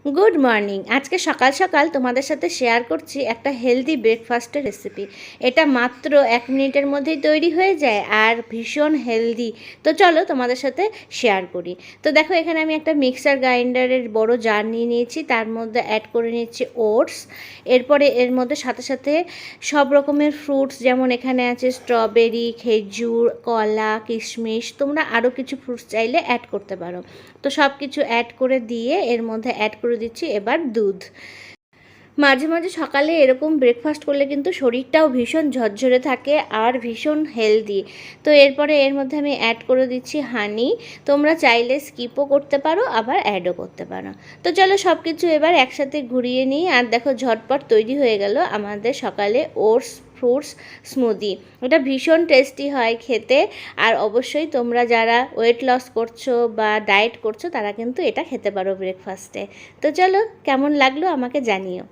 Good morning. আজকে সকাল সকাল তোমাদের সাথে শেয়ার করছি একটা হেলদি ব্রেকফাস্টের রেসিপি। এটা মাত্র 1 মিনিটের মধ্যেই তৈরি হয়ে যায় আর ভীষণ হেলদি। তো চলো তোমাদের সাথে শেয়ার করি। তো দেখো, এখানে আমি একটা মিক্সার গ্রাইন্ডারের বড় জার নিয়ে নিয়েছি, তার মধ্যে অ্যাড করে নিচ্ছি ওটস। এরপরে এর মধ্যে সাথে সাথে সব রকমের ফ্রুটস, যেমন এখানে আছে স্ট্রবেরি, খেজুর, কলা, কিশমিশ, তোমরা আরও কিছু ফ্রুটস চাইলে অ্যাড করতে পারো। তো সব কিছু অ্যাড করে দিয়ে এর মধ্যে অ্যাড করে দিচ্ছি এবার দুধ। মাঝে মাঝে সকালে এরকম ব্রেকফাস্ট করলে কিন্তু শরীরটাও ভীষণ ঝরঝরে থাকে আর ভীষণ হেলদি। তো এরপরে এর মধ্যে আমি অ্যাড করে দিচ্ছি হানি। তোমরা চাইলে স্কিপও করতে পারো, আবার অ্যাডও করতে পারো। তো চলো সব কিছু এবার একসাথে ঘুরিয়ে নিই। আর দেখো, ঝটপট তৈরি হয়ে গেল আমাদের সকালে ওটস ফ্রুটস স্মুদি। ওটা ভীষণ টেস্টি হয় খেতে। আর অবশ্যই তোমরা যারা ওয়েট লস করছো বা ডায়েট করছো তারা কিন্তু এটা খেতে পারো ব্রেকফাস্টে। তো চলো, কেমন লাগলো আমাকে জানিও।